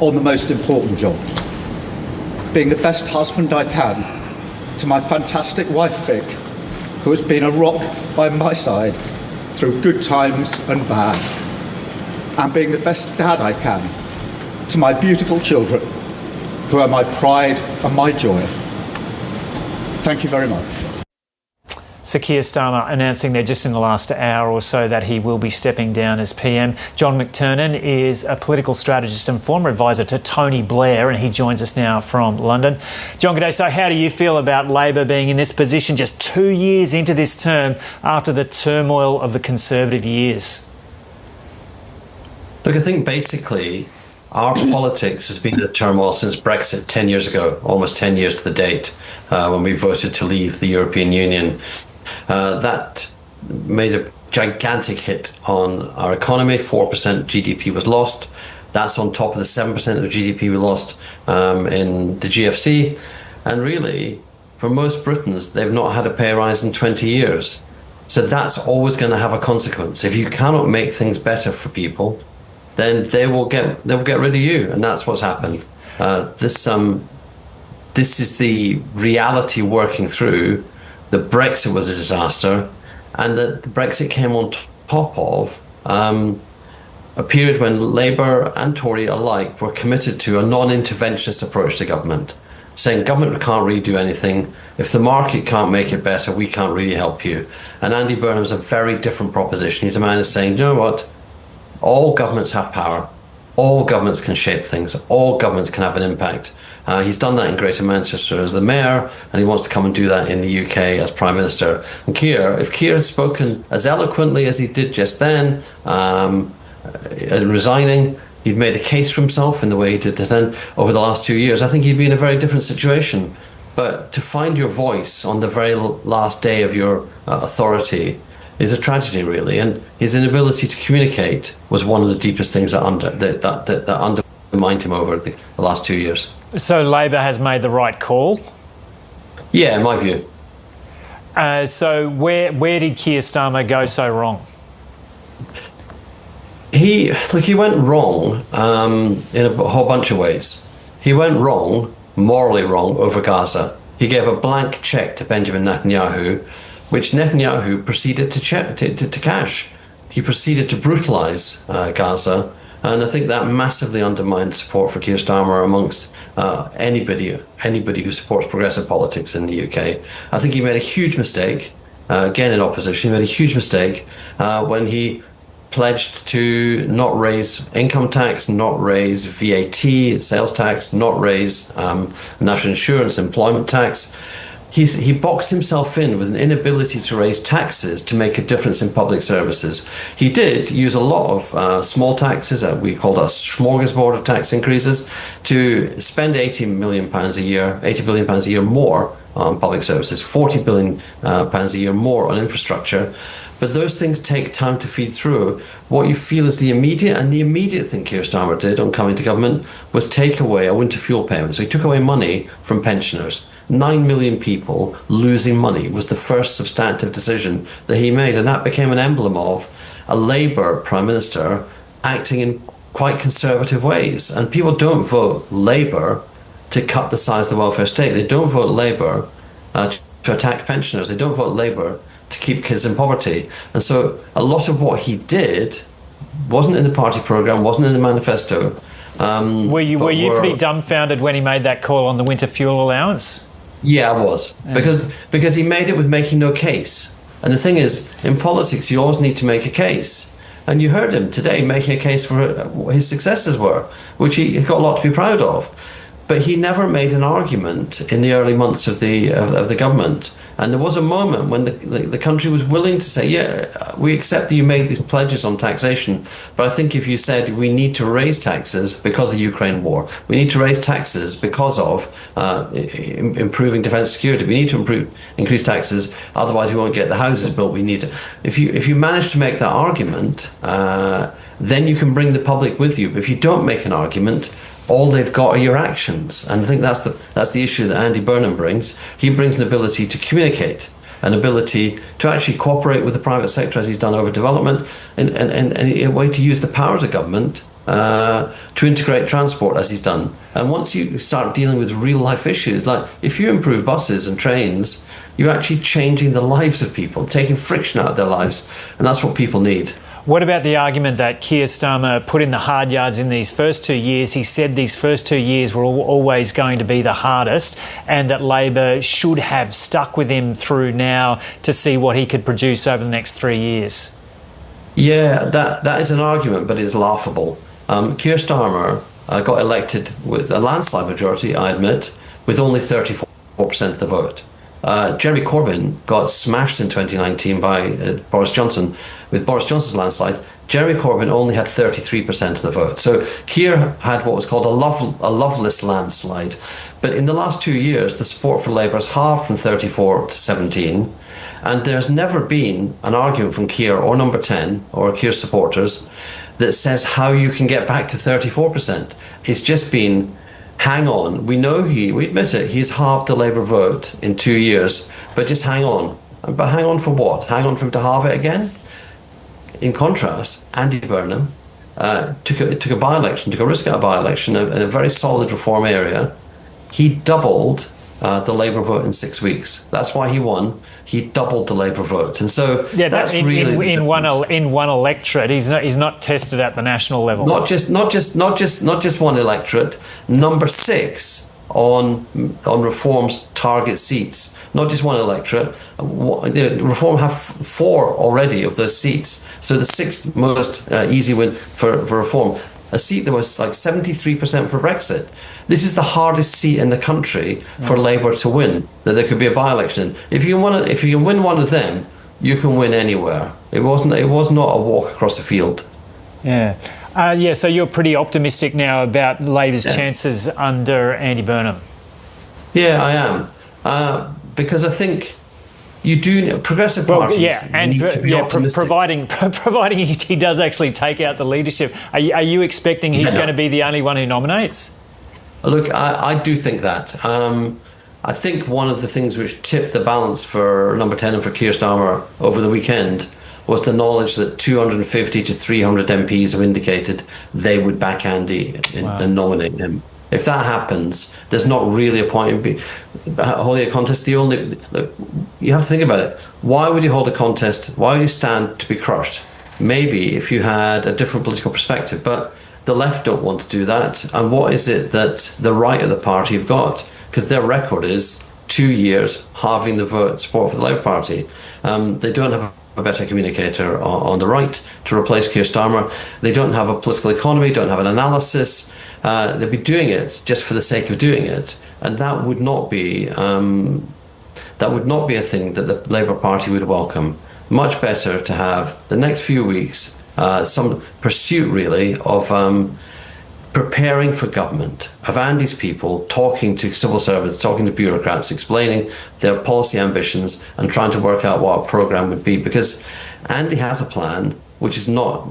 on the most important job, being the best husband I can to my fantastic wife Vic, who has been a rock by my side through good times and bad, and being the best dad I can to my beautiful children, who are my pride and my joy. Thank you very much. Sir Keir Starmer announcing there just in the last hour or so that he will be stepping down as PM. John McTiernan is a political strategist and former advisor to Tony Blair, and he joins us now from London. John, good day. So how do you feel about Labor being in this position just 2 years into this term after the turmoil of the Conservative years? Look, I think basically our politics has been in turmoil since Brexit 10 years ago, almost 10 years to the date, when we voted to leave the European Union. That made a gigantic hit on our economy. 4% GDP was lost. That's on top of the 7% of GDP we lost in the GFC. And really, for most Britons, they've not had a pay rise in 20 years. So that's always going to have a consequence. If you cannot make things better for people, then they will get rid of you, and that's what's happened. This is the reality working through. That Brexit was a disaster, and that Brexit came on top of a period when Labour and Tory alike were committed to a non-interventionist approach to government, saying government can't really do anything. If the market can't make it better, we can't really help you. And Andy Burnham's a very different proposition. He's a man who's saying, you know what? All governments have power. All governments can shape things. All governments can have an impact. He's done that in Greater Manchester as the mayor, and he wants to come and do that in the UK as Prime Minister. And if Keir had spoken as eloquently as he did just then, resigning, he'd made a case for himself in the way he did then over the last 2 years, I think he'd be in a very different situation. But to find your voice on the very last day of your authority is a tragedy, really. And his inability to communicate was one of the deepest things that undermined him over the last 2 years. So Labor has made the right call? Yeah, in my view. So where did Keir Starmer go so wrong? He went wrong in a whole bunch of ways. He went wrong, morally wrong, over Gaza. He gave a blank check to Benjamin Netanyahu, which Netanyahu proceeded to cash. He proceeded to brutalise Gaza, and I think that massively undermined support for Keir Starmer amongst anybody who supports progressive politics in the UK. I think he made a huge mistake, again in opposition. He made a huge mistake when he pledged to not raise income tax, not raise VAT, sales tax, not raise national insurance, employment tax. He boxed himself in with an inability to raise taxes to make a difference in public services. He did use a lot of small taxes, we called a smorgasbord of tax increases, to spend £80 billion a year more on public services, £40 billion a year more on infrastructure. But those things take time to feed through. What you feel is the immediate thing Keir Starmer did on coming to government was take away a winter fuel payment. So he took away money from pensioners. 9 million people losing money was the first substantive decision that he made. And that became an emblem of a Labour Prime Minister acting in quite conservative ways. And people don't vote Labour to cut the size of the welfare state. They don't vote Labour to attack pensioners. They don't vote Labour to keep kids in poverty. And so a lot of what he did wasn't in the party programme, wasn't in the manifesto. Were you pretty dumbfounded when he made that call on the winter fuel allowance? Yeah, I was. Because he made it with making no case. And the thing is, in politics, you always need to make a case. And you heard him today making a case for what his successes were, which he's got a lot to be proud of. But he never made an argument in the early months of the government. And there was a moment when the country was willing to say, yeah, we accept that you made these pledges on taxation, but I think if you said we need to raise taxes because of the Ukraine war, we need to raise taxes because of improving defence security, we need to increase taxes, otherwise we won't get the houses built we need to. If you manage to make that argument, then you can bring the public with you. But if you don't make an argument, all they've got are your actions. And I think that's the issue that Andy Burnham brings. He brings an ability to communicate, an ability to actually cooperate with the private sector as he's done over development, and a way to use the power of the government to integrate transport as he's done. And once you start dealing with real life issues, like if you improve buses and trains, you're actually changing the lives of people, taking friction out of their lives. And that's what people need. What about the argument that Keir Starmer put in the hard yards in these first 2 years? He said these first 2 years were always going to be the hardest, and that Labor should have stuck with him through now to see what he could produce over the next 3 years. Yeah, that is an argument, but it's laughable. Keir Starmer got elected with a landslide majority, I admit, with only 34% of the vote. Jeremy Corbyn got smashed in 2019 by Boris Johnson. With Boris Johnson's landslide, Jeremy Corbyn only had 33% of the vote. So Keir had what was called a loveless landslide. But in the last 2 years, the support for Labour has halved from 34 to 17. And there's never been an argument from Keir or Number 10 or Keir supporters that says how you can get back to 34%. It's just been, hang on, we admit it, he's halved the Labour vote in 2 years, but just hang on. But hang on for what? Hang on for him to halve it again? In contrast, Andy Burnham took a by-election, took a risk at a by-election in a very solid reform area. He doubled the Labour vote in 6 weeks. That's why he won. He doubled the Labour vote, and so that's really in one electorate. He's not tested at the national level. Not just one electorate. Number 6 on Reform's target seats. Not just one electorate. Reform have 4 already of those seats. So the 6th most easy win for Reform. A seat that was like 73% for Brexit. This is the hardest seat in the country for Labour to win, that there could be a by-election. If you can win one of them, you can win anywhere. It was not a walk across the field. Yeah. So you're pretty optimistic now about Labour's chances under Andy Burnham. Yeah, I am. Because I think you do progressive parties. Need to be optimistic. Providing he does actually take out the leadership. Are you expecting he's going to be the only one who nominates? Look, I do think that. I think one of the things which tipped the balance for Number 10 and for Keir Starmer over the weekend was the knowledge that 250 to 300 MPs have indicated they would back Andy and nominate him. If that happens, there's not really a point in holding a contest. You have to think about it. Why would you hold a contest? Why would you stand to be crushed? Maybe if you had a different political perspective, but the left don't want to do that. And what is it that the right of the party have got? Because their record is 2 years halving the vote support for the Labour Party. They don't have a better communicator on the right to replace Keir Starmer. They don't have a political economy, don't have an analysis. They'd be doing it just for the sake of doing it, and that would not be a thing that the Labour Party would welcome. Much better to have the next few weeks some pursuit really of preparing for government, of Andy's people talking to civil servants, talking to bureaucrats, explaining their policy ambitions and trying to work out what a programme would be, because Andy has a plan. What did Starmer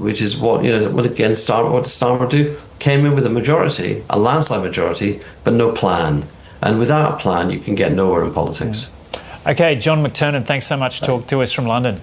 do? Came in with a majority, a landslide majority, but no plan. And without a plan, you can get nowhere in politics. Yeah. Okay, John McTernan, thanks so much for talking to us from London.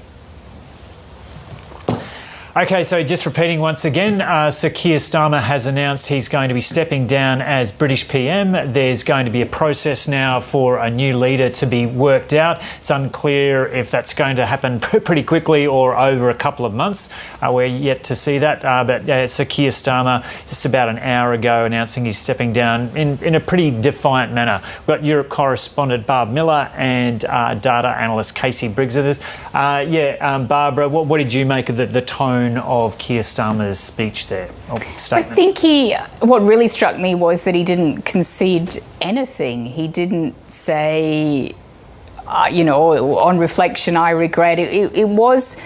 Okay, so just repeating once again, Sir Keir Starmer has announced he's going to be stepping down as British PM. There's going to be a process now for a new leader to be worked out. It's unclear if that's going to happen pretty quickly or over a couple of months. We're yet to see that. But Sir Keir Starmer, just about an hour ago, announcing he's stepping down in a pretty defiant manner. We've got Europe correspondent Barb Miller and data analyst Casey Briggs with us. Barbara, what did you make of the tone of Keir Starmer's speech there, or statement? I think what really struck me was that he didn't concede anything. He didn't say, on reflection, I regret it. It was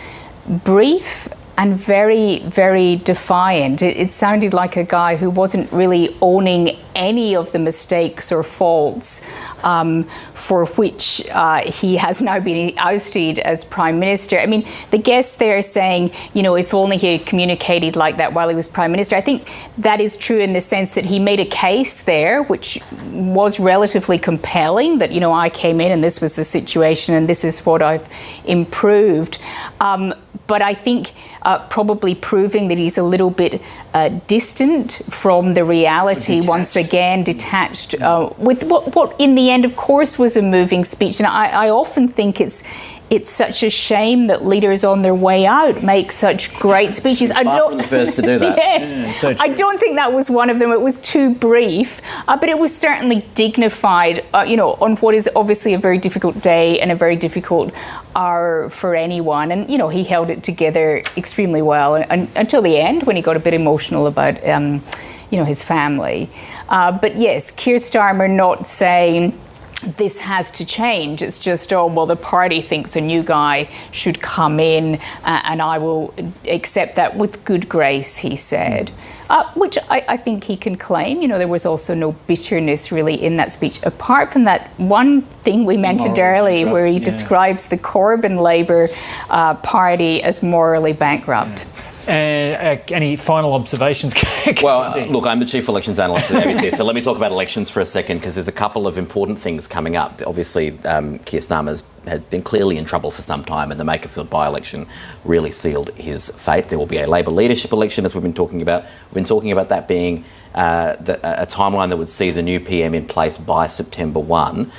brief and very, very defiant. It sounded like a guy who wasn't really owning any of the mistakes or faults for which he has now been ousted as Prime Minister. I mean, the guests there saying, if only he had communicated like that while he was Prime Minister. I think that is true in the sense that he made a case there, which was relatively compelling, that, I came in and this was the situation and this is what I've improved. But I think probably proving that he's a little bit distant from the reality, once again, detached with what in the end, of course, was a moving speech. And I often think it's such a shame that leaders on their way out make such great speeches. I don't the first to do that. Yes, I don't think that was one of them. It was too brief, but it was certainly dignified. On what is obviously a very difficult day and a very difficult hour for anyone. And he held it together extremely well until the end, when he got a bit emotional about his family. But yes, Keir Starmer not saying this has to change. It's just, the party thinks a new guy should come in and I will accept that with good grace, he said, which I think he can claim. There was also no bitterness really in that speech, apart from that one thing we mentioned earlier where he describes the Corbyn Labour Party as morally bankrupt. Any final observations? Well, look, I'm the Chief Elections Analyst at ABC, so let me talk about elections for a second, because there's a couple of important things coming up. Obviously, Keir Starmer has been clearly in trouble for some time, and the Makerfield by-election really sealed his fate. There will be a Labor leadership election, as we've been talking about. We've been talking about that being a timeline that would see the new PM in place by September 1.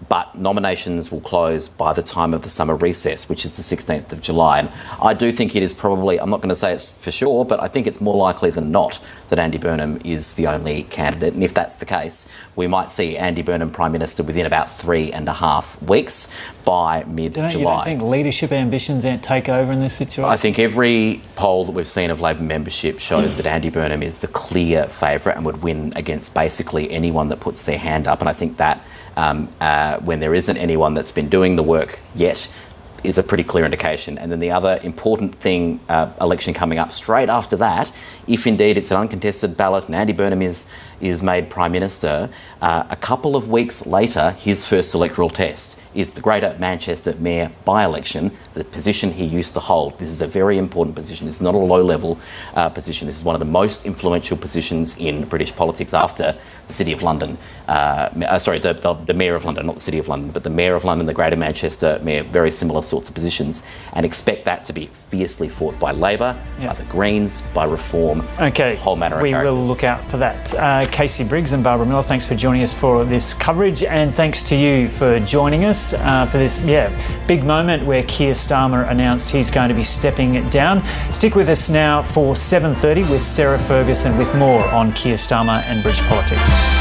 But nominations will close by the time of the summer recess, which is the 16th of July. And I do think it is probably, I'm not going to say it's for sure, but I think it's more likely than not that Andy Burnham is the only candidate. And if that's the case, we might see Andy Burnham Prime Minister within about 3.5 weeks by mid-July. You don't think leadership ambitions take over in this situation? I think every poll that we've seen of Labor membership shows that Andy Burnham is the clear favourite and would win against basically anyone that puts their hand up. And I think that when there isn't anyone that's been doing the work yet, is a pretty clear indication. And then the other important thing, election coming up straight after that, if indeed it's an uncontested ballot and Andy Burnham is made Prime Minister, a couple of weeks later, his first electoral test is the Greater Manchester Mayor by-election, the position he used to hold. This is a very important position. This is not a low-level position. This is one of the most influential positions in British politics after the City of London. The Mayor of London, not the City of London, but the Mayor of London, the Greater Manchester Mayor, very similar sorts of positions, and expect that to be fiercely fought by Labor, by the Greens, by Reform, okay, a whole manner of we characters. will look out for that. Casey Briggs and Barbara Miller, thanks for joining us for this coverage, and thanks to you for joining us for this big moment where Keir Starmer announced he's going to be stepping down. Stick with us now for 7:30 with Sarah Ferguson with more on Keir Starmer and British politics.